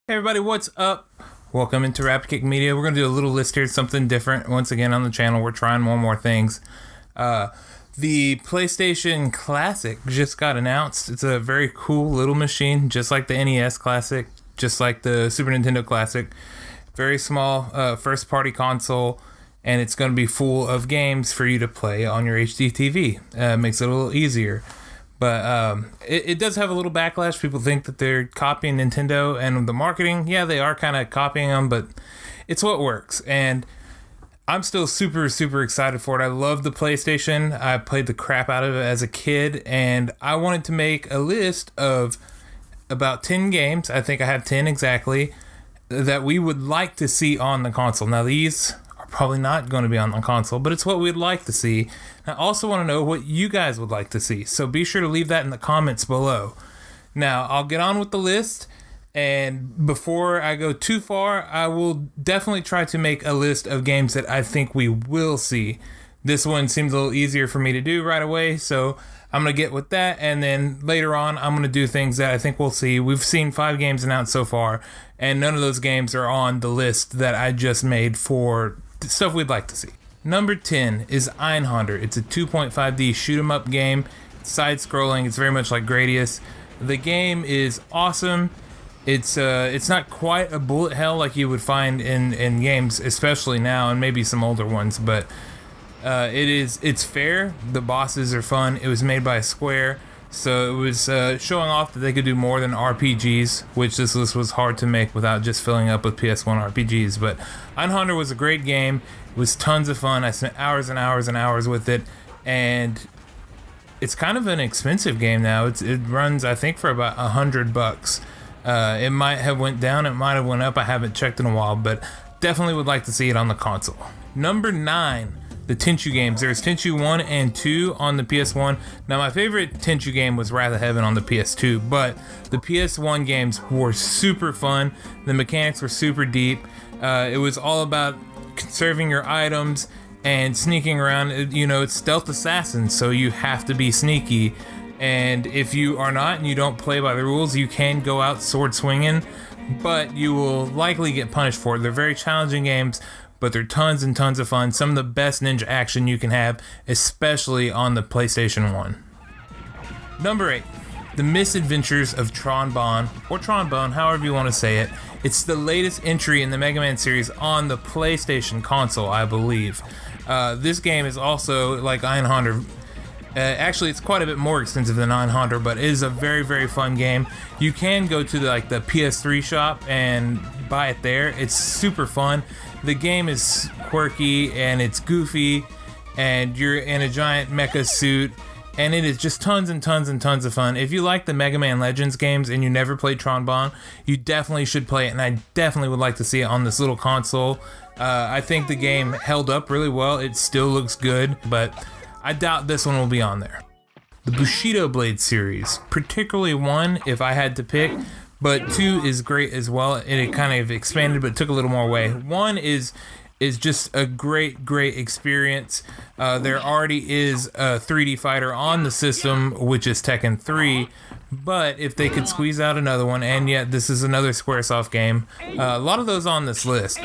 Hey everybody, what's up? Welcome into RapidKick Media. We're going to do a little list here, something different. Once again on the channel, we're trying more things. The PlayStation Classic just got announced. It's a very cool little machine, just like the NES Classic, just like the Super Nintendo Classic. Very small first-party console, and it's going to be full of games for you to play on your HD TV. Makes it a little easier. But it does have a little backlash. People think that they're copying Nintendo and the marketing. Yeah, they are kind of copying them, but it's what works. And I'm still super excited for it. I love the PlayStation. I played the crap out of it as a kid, and I wanted to make a list of about 10 games. I think I have 10 exactly that we would like to see on the console. Now, these are probably not going to be on the console, but it's what we'd like to see. I also want to know what you guys would like to see, so be sure to leave that in the comments below. Now, I'll get on with the list, and before I go too far, I will definitely try to make a list of games that I think we will see. This one seems a little easier for me to do right away, so I'm going to get with that, and then later on, I'm going to do things that I think we'll see. We've seen 5 games announced so far, and none of those games are on the list that I just made for stuff we'd like to see. Number 10 is Einhander. It's a 2.5D shoot 'em up game. It's side-scrolling. It's very much like Gradius. The game is awesome. It's not quite a bullet hell like you would find in games, especially now, and maybe some older ones, but it's fair. The bosses are fun. It was made by Square, so it was showing off that they could do more than RPGs, which this list was hard to make without just filling up with PS1 RPGs. But Einhander was a great game. It was tons of fun. I spent hours and hours with it, and it's kind of an expensive game now. It runs, I think, for about $100. It might have went down, it might have went up. I haven't checked in a while, but definitely would like to see it on the console. Number 9, the Tenchu games. There's Tenchu 1 and 2 on the PS1. Now, my favorite Tenchu game was Wrath of Heaven on the PS2, but the PS1 games were super fun. The mechanics were super deep. It was all about conserving your items and sneaking around. You know, it's stealth assassin, so you have to be sneaky. And if you are not and you don't play by the rules, you can go out sword swinging, but you will likely get punished for it. They're very challenging games, but they're tons and tons of fun. Some of the best ninja action you can have, especially on the PlayStation 1. Number 8, The Misadventures of Tron-Bonne, or Tron-Bonne, however you want to say it. It's the latest entry in the Mega Man series on the PlayStation console, I believe. This game is also like Einhander. Actually, it's quite a bit more expensive than Einhander, but it is a very fun game. You can go to the PS3 shop and buy it there. It's super fun. The game is quirky and it's goofy, and you're in a giant mecha suit, and it is just tons of fun. If you like the Mega Man Legends games and you never played Tron-Bonne, you definitely should play it, and I definitely would like to see it on this little console. I think the game held up really well. It still looks good, but I doubt this one will be on there. The Bushido Blade series, particularly 1 if I had to pick, but 2 is great as well, and it kind of expanded but took a little more away. 1 is just a great experience. There already is a 3D fighter on the system, which is Tekken 3, but if they could squeeze out another one, and yet this is another Squaresoft game, a lot of those on this list.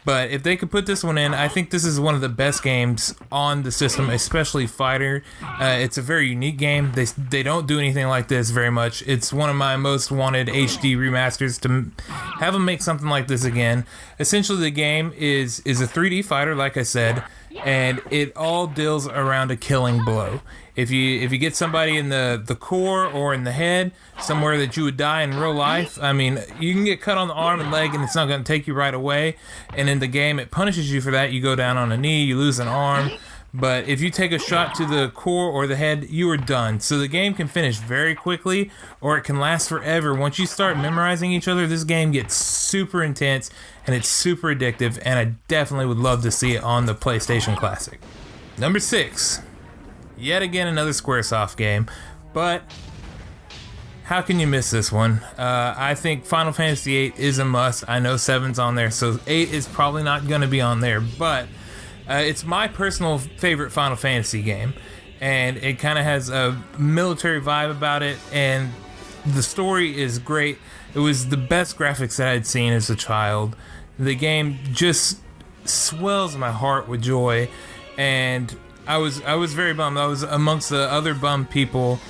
But if they could put this one in, I think this is one of the best games on the system, especially Fighter. It's a very unique game. They don't do anything like this very much. It's one of my most wanted HD remasters to have them make something like this again. Essentially, the game is a 3D fighter, like I said, and it all deals around a killing blow. If you get somebody in the core or in the head, somewhere that you would die in real life, I mean, you can get cut on the arm and leg and it's not going to take you right away. And in the game, it punishes you for that. You go down on a knee, you lose an arm. But if you take a shot to the core or the head, you are done. So the game can finish very quickly, or it can last forever. Once you start memorizing each other, this game gets super intense and it's super addictive, and I definitely would love to see it on the PlayStation Classic. Number 6. Yet again, another Squaresoft game, but how can you miss this one? I think Final Fantasy VIII is a must. I know 7's on there, so 8 is probably not going to be on there, but it's my personal favorite Final Fantasy game, and it kind of has a military vibe about it, and The story is great. It was the best graphics that I'd seen as a child. The game just swells my heart with joy, and I was very bummed. I was amongst the other bummed people,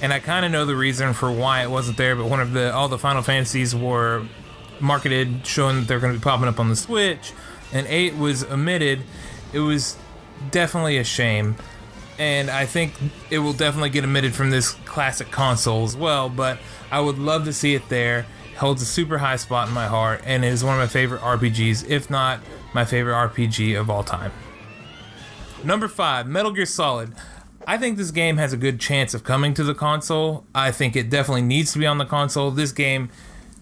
and I kind of know the reason for why it wasn't there. But all the Final Fantasies were marketed, showing that they're going to be popping up on the Switch, and 8 was omitted. It was definitely a shame, and I think it will definitely get omitted from this classic console as well. But I would love to see it there. It holds a super high spot in my heart, and it is one of my favorite RPGs, if not my favorite RPG of all time. Number 5, Metal Gear Solid. I think this game has a good chance of coming to the console. I think it definitely needs to be on the console. This game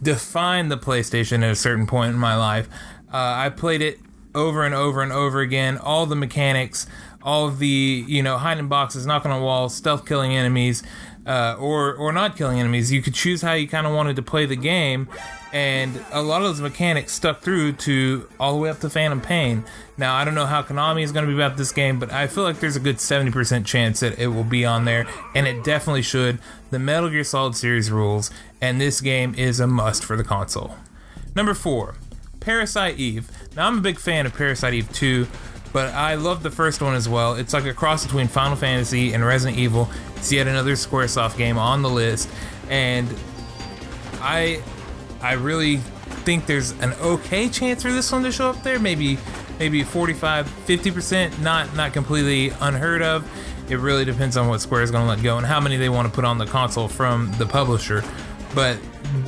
defined the PlayStation at a certain point in my life. I played it over and over and over again. All the mechanics, all of the, hiding boxes, knocking on walls, stealth killing enemies, or not killing enemies. You could choose how you kind of wanted to play the game, and a lot of those mechanics stuck through to all the way up to Phantom Pain. Now, I don't know how Konami is going to be about this game, but I feel like there's a good 70% chance that it will be on there, and it definitely should. The Metal Gear Solid series rules, and this game is a must for the console. Number 4, Parasite Eve. Now, I'm a big fan of Parasite Eve 2, but I love the first one as well. It's like a cross between Final Fantasy and Resident Evil. It's yet another Squaresoft game on the list, and I really think there's an okay chance for this one to show up there. Maybe 45-50%, not completely unheard of. It really depends on what Square is going to let go and how many they want to put on the console from the publisher. But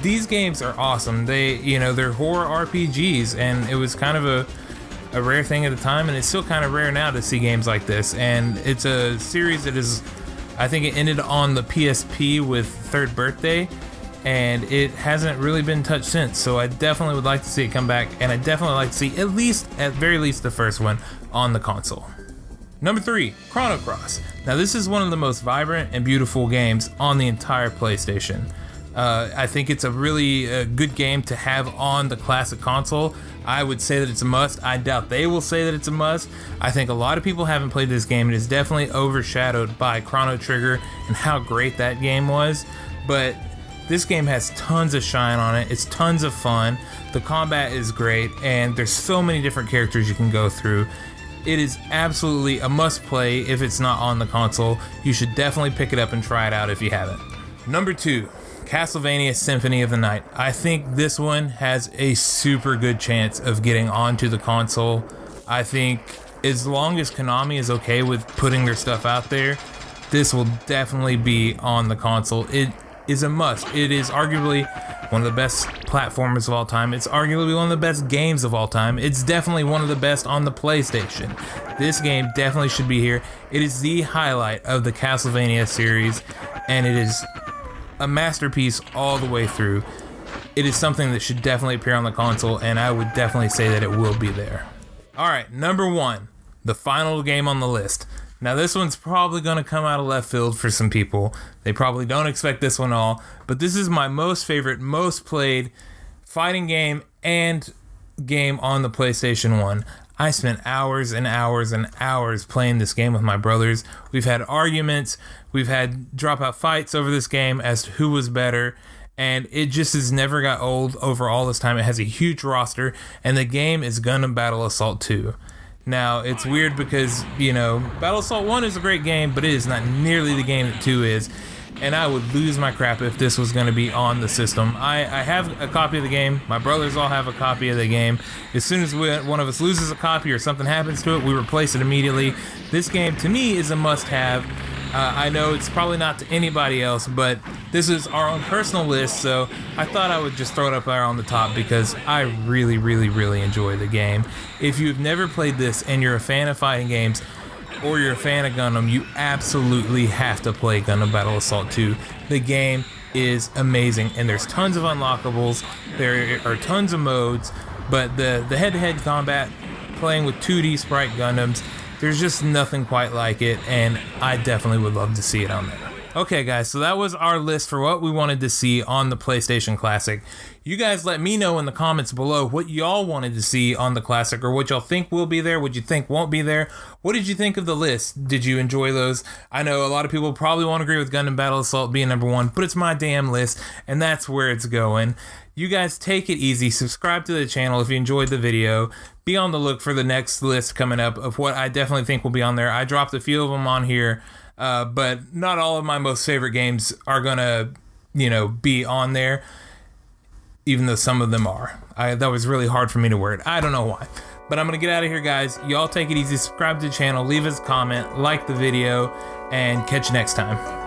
these games are awesome. They're horror RPGs, and it was kind of a rare thing at the time, and it's still kind of rare now to see games like this. And it's a series that is, I think it ended on the PSP with Third Birthday, and it hasn't really been touched since. So I definitely would like to see it come back, and I definitely like to see at very least the first one on the console. Number 3, Chrono Cross. Now, this is one of the most vibrant and beautiful games on the entire PlayStation. I think it's a really good game to have on the classic console. I would say that it's a must. I doubt they will say that it's a must. I think a lot of people haven't played this game. It is definitely overshadowed by Chrono Trigger and how great that game was. But this game has tons of shine on it. It's tons of fun. The combat is great, and there's so many different characters you can go through. It is absolutely a must play if it's not on the console. You should definitely pick it up and try it out if you haven't. Number 2, Castlevania Symphony of the Night. I think this one has a super good chance of getting onto the console. I think as long as Konami is okay with putting their stuff out there, this will definitely be on the console. It is a must. It is arguably one of the best platformers of all time. It's arguably one of the best games of all time. It's definitely one of the best on the PlayStation. This game definitely should be here. It is the highlight of the Castlevania series, and it is a masterpiece all the way through. It is something that should definitely appear on the console, and I would definitely say that it will be there. Alright, number 1, the final game on the list. Now, this one's probably going to come out of left field for some people. They probably don't expect this one all, but this is my most favorite, most played fighting game and game on the PlayStation 1. I spent hours and hours and hours playing this game with my brothers. We've had arguments, we've had dropout fights over this game as to who was better, and it just has never got old over all this time. It has a huge roster, and the game is Gundam Battle Assault 2. Now, it's weird because, Battle Assault 1 is a great game, but it is not nearly the game that 2 is. And I would lose my crap if this was going to be on the system. I have a copy of the game. My brothers all have a copy of the game. As soon as one of us loses a copy or something happens to it, we replace it immediately. This game, to me, is a must-have. I know it's probably not to anybody else, but this is our own personal list, so I thought I would just throw it up there on the top because I really, really, really enjoy the game. If you've never played this and you're a fan of fighting games, or you're a fan of Gundam, you absolutely have to play Gundam Battle Assault 2. The game is amazing, and there's tons of unlockables, there are tons of modes, but the head-to-head combat, playing with 2D sprite Gundams, there's just nothing quite like it, and I definitely would love to see it on there. Okay, guys, so that was our list for what we wanted to see on the PlayStation Classic. You guys let me know in the comments below what y'all wanted to see on the Classic, or what y'all think will be there, what you think won't be there. What did you think of the list? Did you enjoy those? I know a lot of people probably won't agree with Gundam Battle Assault being number 1, but it's my damn list, and that's where it's going. You guys take it easy. Subscribe to the channel if you enjoyed the video. Be on the look for the next list coming up of what I definitely think will be on there. I dropped a few of them on here. But not all of my most favorite games are gonna, be on there, even though some of them are. That was really hard for me to word. I don't know why. But I'm gonna get out of here, guys. Y'all take it easy. Subscribe to the channel. Leave us a comment. Like the video. And catch you next time.